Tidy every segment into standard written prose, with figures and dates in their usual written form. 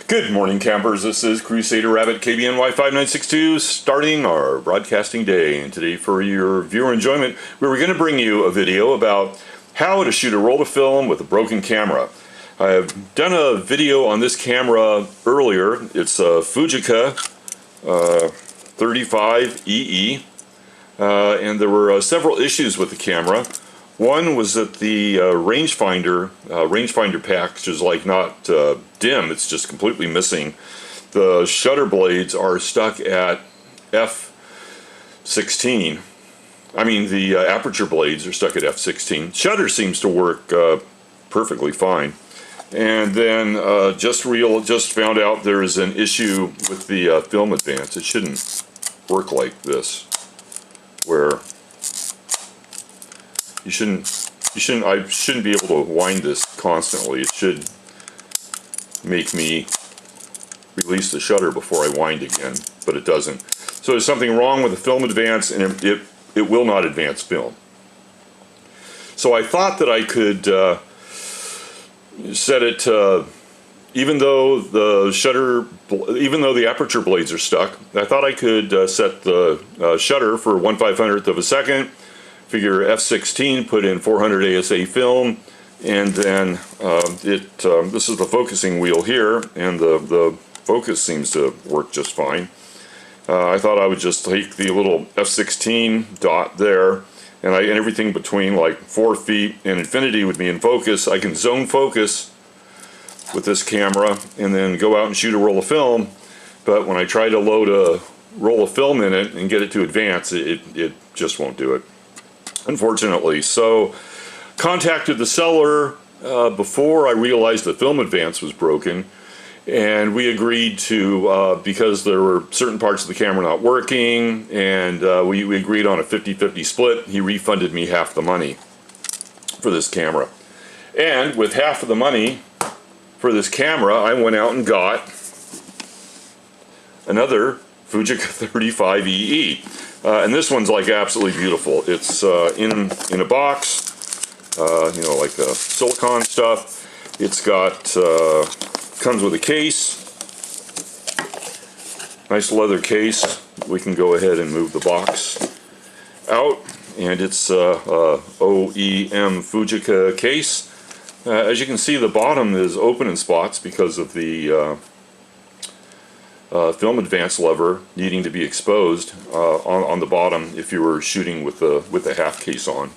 Good morning, campers. This is Crusader Rabbit KBNY 5962 starting our broadcasting day. And today, for your viewer enjoyment, we were going to bring you a video about how to shoot a roll of film with a broken camera. I have done a video on this camera earlier. It's a Fujica 35EE, and there were several issues with the camera. One was that the rangefinder package is like not dim, it's just completely missing. The shutter blades are stuck at f16. I mean, the aperture blades are stuck at f16. Shutter seems to work perfectly fine. And then just found out there is an issue with the film advance. It shouldn't work like this, where I shouldn't be able to wind this constantly. It should make me release the shutter before I wind again, but it doesn't. So there's something wrong with the film advance, and it will not advance film. So I thought that I could set it to, even though the aperture blades are stuck, I thought I could set the shutter for 1/500th of a second. Figure f16, put in 400 ASA film, and then this is the focusing wheel here, and the focus seems to work just fine. I thought I would just take the little f16 dot there, and everything between like 4 feet and infinity would be in focus. I can zone focus with this camera and then go out and shoot a roll of film, but when I try to load a roll of film in it and get it to advance, it just won't do it, unfortunately. So contacted the seller before I realized the film advance was broken, and we agreed to, because there were certain parts of the camera not working, and we agreed on a 50-50 split. He refunded me half the money for this camera. And with half of the money for this camera, I went out and got another Fujica 35EE. And this one's like absolutely beautiful. It's in a box, you know, like silicone stuff. It's got comes with a case, nice leather case. We can go ahead and move the box out, and it's OEM Fujica case. As you can see, the bottom is open in spots because of the film advance lever needing to be exposed on the bottom if you were shooting with the half case on.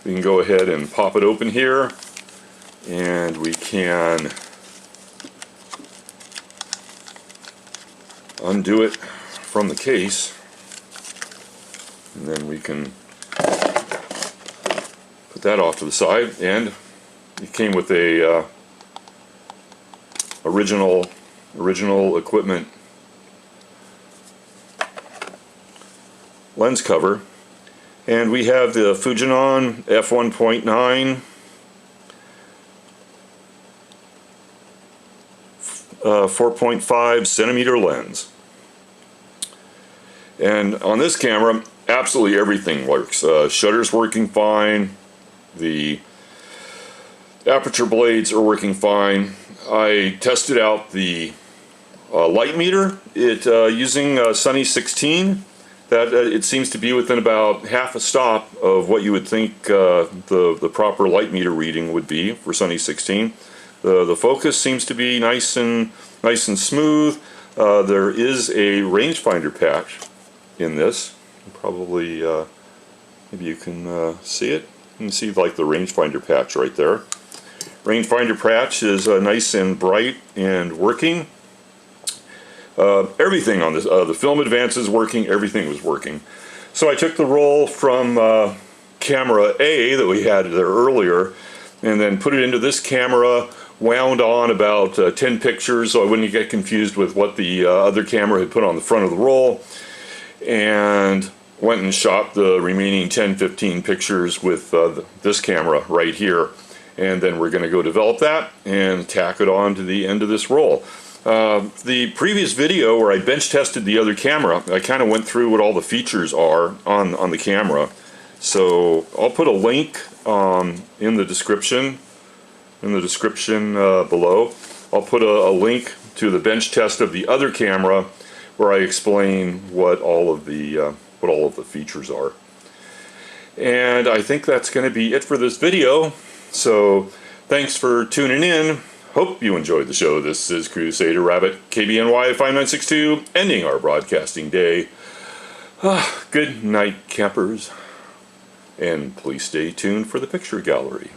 We can go ahead and pop it open here, and we can undo it from the case, and then we can put that off to the side. And it came with a original equipment lens cover, and we have the Fujinon f1.9 4.5 centimeter lens. And on this camera, absolutely everything works. Shutter's working fine, the aperture blades are working fine. I tested out the light meter using Sunny 16. That it seems to be within about half a stop of what you would think the proper light meter reading would be for Sunny 16. The focus seems to be nice and smooth. There is a rangefinder patch in this. Probably maybe you can see it. You can see like the rangefinder patch right there. Rangefinder patch is nice and bright and working. Everything on this, the film advance is working, everything was working. So I took the roll from camera A that we had there earlier, and then put it into this camera, wound on about 10 pictures so I wouldn't get confused with what the other camera had put on the front of the roll, and went and shot the remaining 10-15 pictures with this camera right here. And then we're going to go develop that and tack it on to the end of this roll. The previous video where I bench tested the other camera, I kind of went through what all the features are on the camera. So I'll put a link in the description below I'll put a link to the bench test of the other camera where I explain what all of the features are. And I think that's going to be it for this video. So thanks for tuning in. Hope you enjoyed the show. This is Crusader Rabbit, KBNY 5962, ending our broadcasting day. Good night, campers. And please stay tuned for the picture gallery.